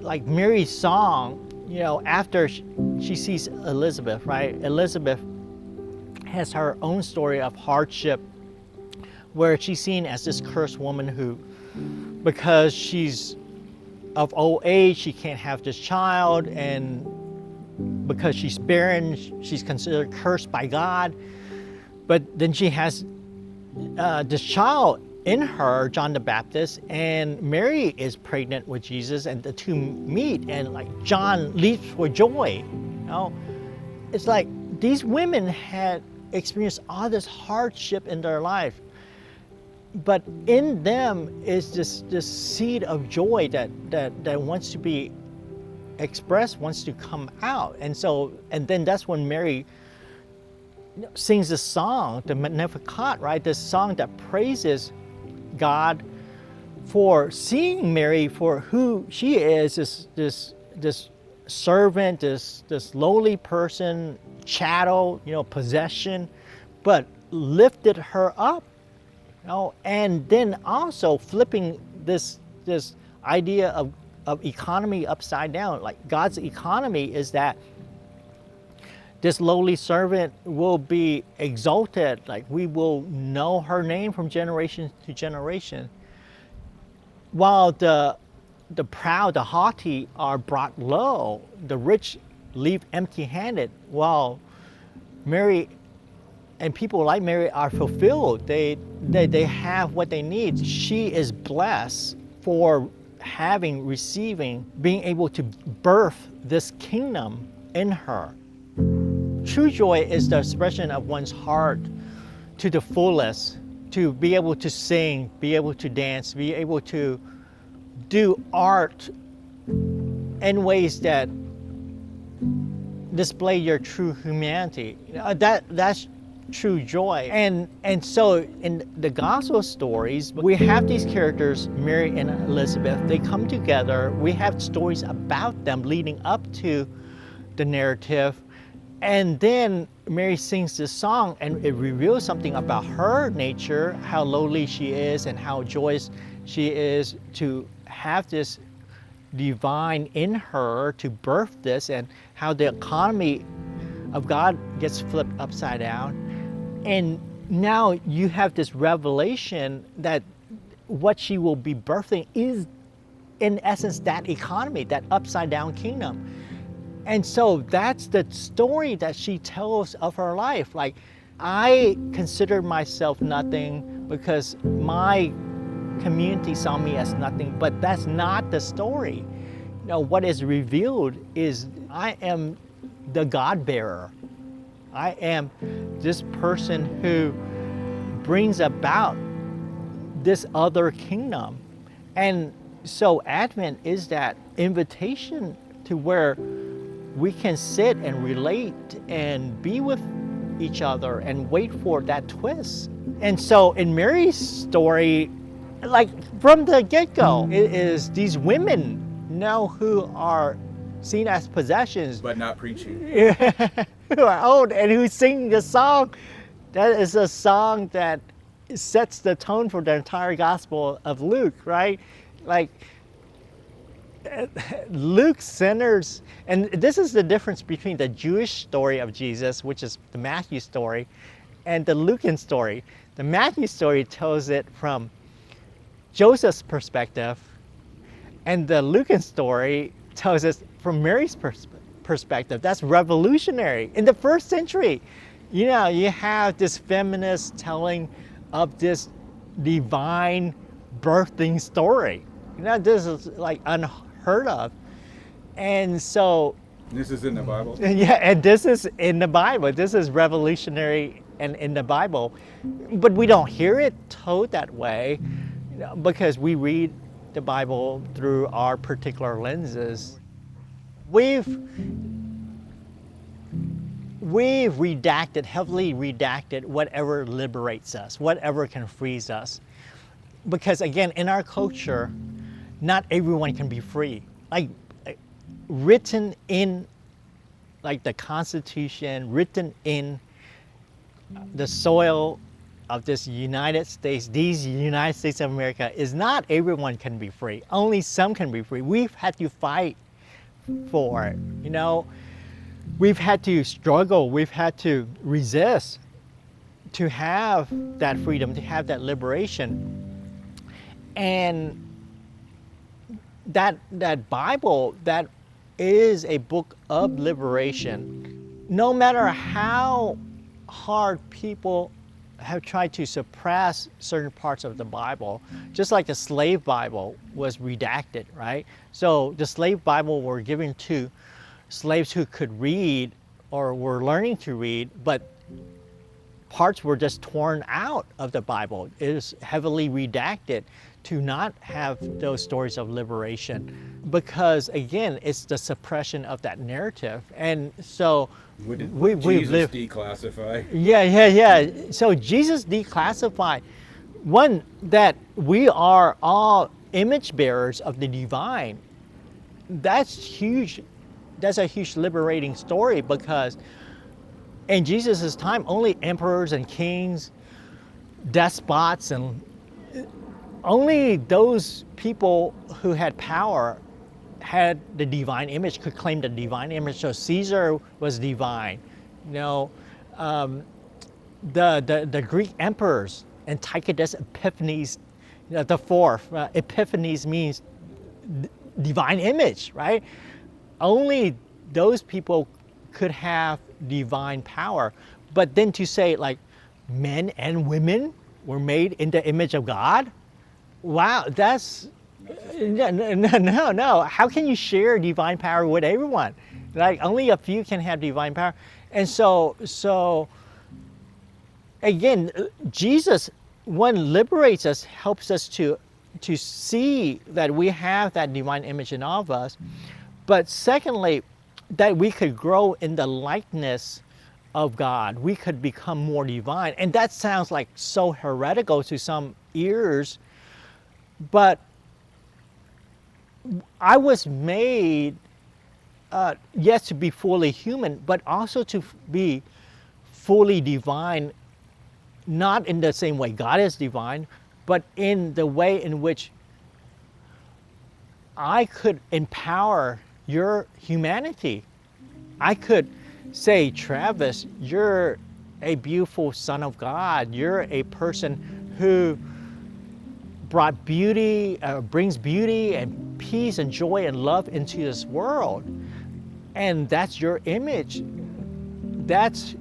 like Mary's song, after she sees Elizabeth, right? Elizabeth has her own story of hardship where she's seen as this cursed woman who, because she's of old age, she can't have this child, and because she's barren, she's considered cursed by God. But then she has this child in her, John the Baptist, and Mary is pregnant with Jesus, and the two meet, and like John leaps for joy. It's like these women had experienced all this hardship in their life, but in them is this seed of joy that wants to be expressed, wants to come out. And then that's when Mary sings this song, the Magnificat, right? This song that praises God for seeing Mary for who she is, this servant, this lowly person, chattel, possession, but lifted her up, and then also flipping this idea of economy upside down. Like God's economy is that this lowly servant will be exalted, like we will know her name from generation to generation, while the proud, the haughty are brought low, the rich leave empty-handed, while Mary and people like Mary are fulfilled. They have what they need. She is blessed for receiving, being able to birth this kingdom in her. True joy is the expression of one's heart to the fullest, to be able to sing, be able to dance, be able to do art in ways that display your true humanity. That's true joy. And so in the gospel stories, we have these characters, Mary and Elizabeth, they come together. We have stories about them leading up to the narrative. And then Mary sings this song, and it reveals something about her nature, how lowly she is and how joyous she is to have this divine in her to birth this, and how the economy of God gets flipped upside down. And now you have this revelation that what she will be birthing is, in essence, that economy, that upside down kingdom. And so that's the story that she tells of her life. Like, I consider myself nothing because my community saw me as nothing, but that's not the story. What is revealed is I am the God bearer. I am this person who brings about this other kingdom. And so Advent is that invitation to where we can sit and relate and be with each other and wait for that twist. And so in Mary's story, like from the get-go, it is these women who are seen as possessions, but not preaching. Who are old and who sing the song. That is a song that sets the tone for the entire Gospel of Luke, right? Like, Luke centers, and this is the difference between the Jewish story of Jesus, which is the Matthew story, and the Lucan story. The Matthew story tells it from Joseph's perspective, and the Lucan story tells us from Mary's perspective. That's revolutionary. In the first century, you have this feminist telling of this divine birthing story. This is like unheard of. And so... This is in the Bible? Yeah, and this is in the Bible. This is revolutionary and in the Bible. But we don't hear it told that way because we read the Bible through our particular lenses. We've heavily redacted whatever liberates us, whatever can freeze us. Because again, in our culture, not everyone can be free. Like written in like the Constitution, written in the soil of this United States, these United States of America, is not everyone can be free. Only some can be free. We've had to fight for it. You know, we've had to struggle. We've had to resist to have that freedom, to have that liberation. And that Bible, that is a book of liberation. No matter how hard people have tried to suppress certain parts of the Bible, just like the slave Bible was redacted, right? So the slave Bible were given to slaves who could read or were learning to read, but parts were just torn out of the Bible. It is heavily redacted to not have those stories of liberation, because again, it's the suppression of that narrative. And so What did we Jesus live. declassify? Yeah. So Jesus declassified one, that we are all image bearers of the divine. That's huge. That's a huge liberating story, because in Jesus' time, only emperors and kings, despots, and only those people who had power had the divine image, could claim the divine image. So Caesar was divine. You know, the Greek emperors, Antiochus Epiphanes, the fourth. Epiphanes means divine image, right? Only those people could have divine power. But then to say like men and women were made in the image of God, wow, that's no. How can you share divine power with everyone? Like only a few can have divine power. And so again, Jesus, one, liberates us, helps us to see that we have that divine image in all of us. But secondly, that we could grow in the likeness of God. We could become more divine. And that sounds like so heretical to some ears, but I was made, yes, to be fully human, but also to be fully divine, not in the same way God is divine, but in the way in which I could empower your humanity. I could say, Travis, you're a beautiful son of God. You're a person who brought beauty, brings beauty and peace and joy and love into this world. And that's your image. That's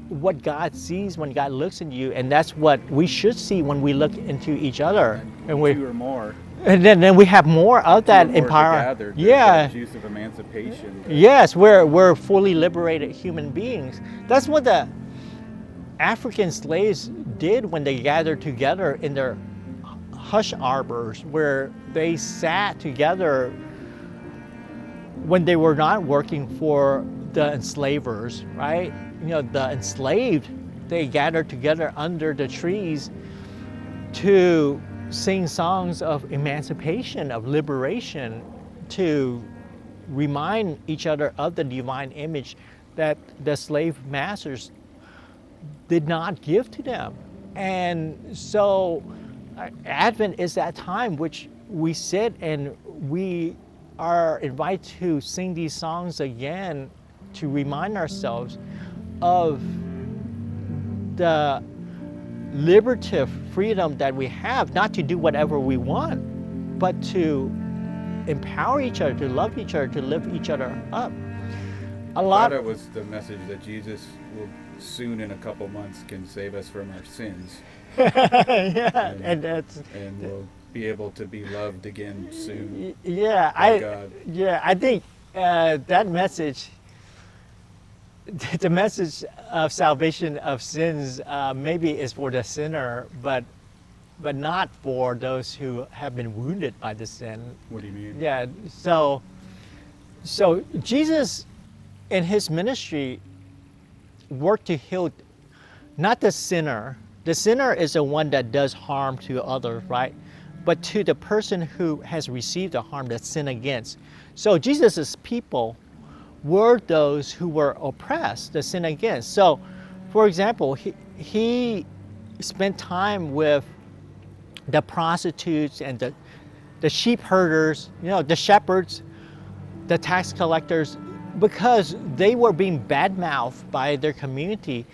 what God sees when God looks at you, and that's what we should see when we look into each other. And Two or more. And then we have more of that Two or more empower. together, there's Yeah. that juice of emancipation. Yes, we're fully liberated human beings. That's what the African slaves did when they gathered together in their hush arbors, where they sat together when they were not working for the enslavers, right? You know, the enslaved, they gathered together under the trees to sing songs of emancipation, of liberation, to remind each other of the divine image that the slave masters did not give to them. And so Advent is that time which we sit and we are invited to sing these songs again, to remind ourselves of the liberative freedom that we have, not to do whatever we want, but to empower each other, to love each other, to lift each other up. I thought it was the message that Jesus will soon, in a couple months, can save us from our sins. Yeah, and we'll be able to be loved again soon. Yeah, by God. I think that message, the message of salvation of sins, maybe is for the sinner, but not for those who have been wounded by the sin. What do you mean? Yeah, so Jesus in his ministry worked to heal not the sinner. The sinner is the one that does harm to others, right? But to the person who has received the harm that sin against. So Jesus' people were those who were oppressed, the sin against. So, for example, he spent time with the prostitutes and the sheep herders, the shepherds, the tax collectors, because they were being badmouthed by their community.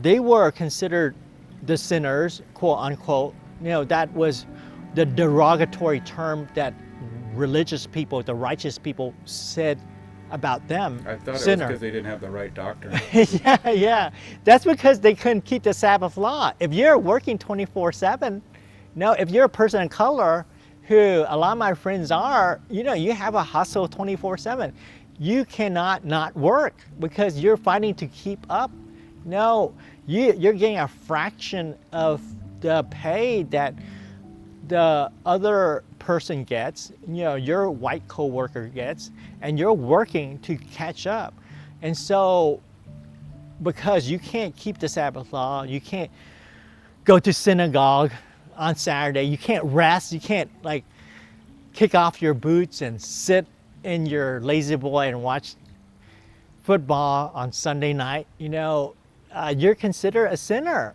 They were considered the sinners, quote unquote. That was the derogatory term that religious people, the righteous people, said about them. I thought sinner. It was because they didn't have the right doctrine. Yeah. That's because they couldn't keep the Sabbath law. If you're working 24/7, if you're a person of color, who a lot of my friends are, you have a hustle 24/7. You cannot not work because you're fighting to keep up. No, you're getting a fraction of the pay that the other person gets, your white coworker gets, and you're working to catch up. And so, because you can't keep the Sabbath law, you can't go to synagogue on Saturday, you can't rest, you can't kick off your boots and sit in your lazy boy and watch football on Sunday night, you're considered a sinner,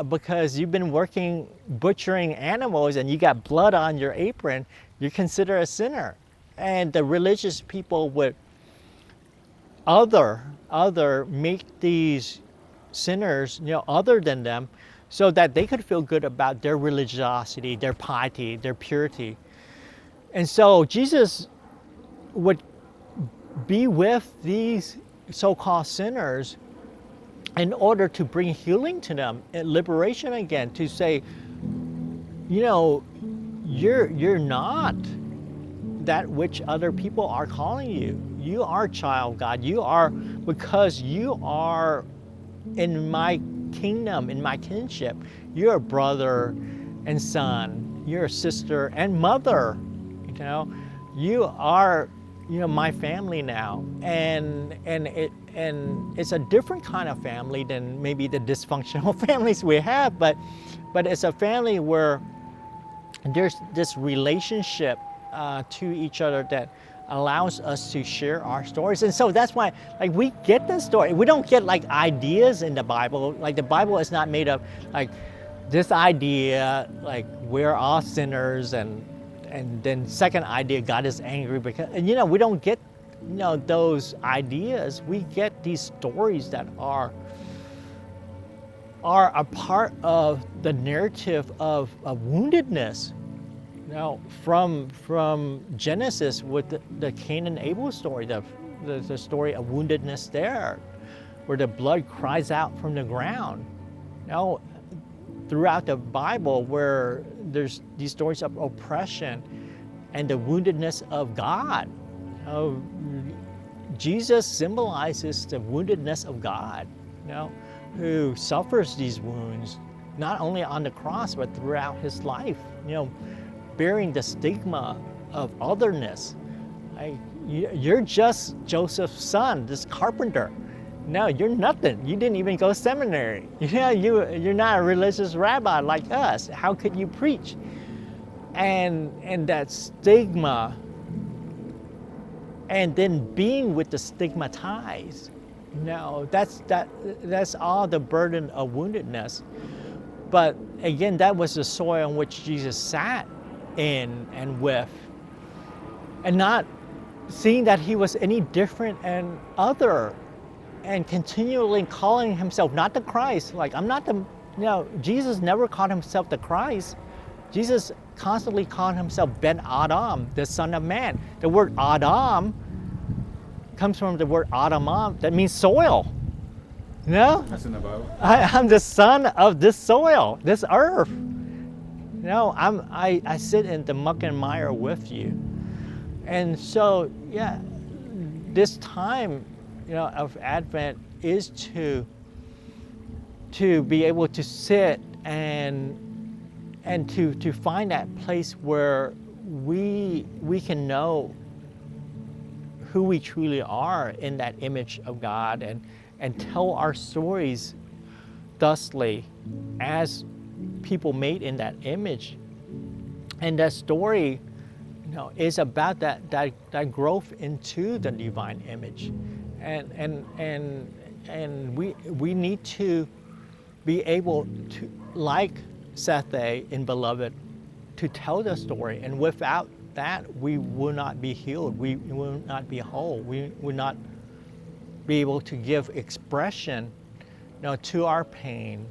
because you've been working butchering animals and you got blood on your apron, you're considered a sinner. And the religious people would make these sinners, other than them, so that they could feel good about their religiosity, their piety, their purity. And so Jesus would be with these so-called sinners in order to bring healing to them and liberation again, to say, you're not that which other people are calling you. You are a child of God. You are, because you are in my kingdom, in my kinship. You're a brother and son. You're a sister and mother. You are, my family now, and it's a different kind of family than maybe the dysfunctional families we have, but it's a family where there's this relationship to each other that allows us to share our stories. And so that's why we get the story. We don't get ideas in the Bible. The Bible is not made of this idea we're all sinners, and then second idea, God is angry because, we don't get those ideas. We get these stories that are a part of the narrative of woundedness. From Genesis with the Cain and Abel story, the story of woundedness there, where the blood cries out from the ground. Throughout the Bible, where there's these stories of oppression and the woundedness of God. Jesus symbolizes the woundedness of God, who suffers these wounds, not only on the cross, but throughout his life, bearing the stigma of otherness. You're just Joseph's son, this carpenter. No, you're nothing. You didn't even go to seminary. You're not a religious rabbi like us. How could you preach? And that stigma, and then being with the stigmatized. That's all the burden of woundedness. But again, that was the soil in which Jesus sat in and with, and not seeing that he was any different and other, and continually calling himself not the Christ. I'm not the, Jesus never called himself the Christ. Jesus constantly called himself Ben Adam, the Son of Man. The word Adam comes from the word Adamah, that means soil. That's in the Bible. I'm the son of this soil, this earth. I sit in the muck and mire with you. And so, this time, of Advent is to be able to sit and to find that place where we can know who we truly are in that image of God, and tell our stories thusly as people made in that image. And that story, is about that growth into the divine image. And we need to be able to, like Sethe in Beloved, to tell the story. And without that, we will not be healed. We will not be whole. We will not be able to give expression, to our pain,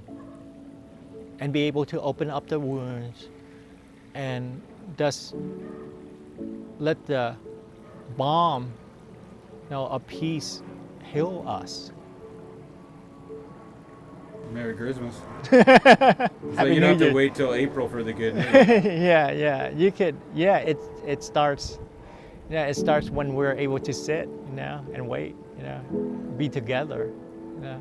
and be able to open up the wounds and thus let the balm, of peace heal us. Merry Christmas. So Happy you don't New have to Year. wait till April for the good news. Yeah. You could. Yeah, it starts. Yeah, it starts when we're able to sit, and wait. Be together. Yeah.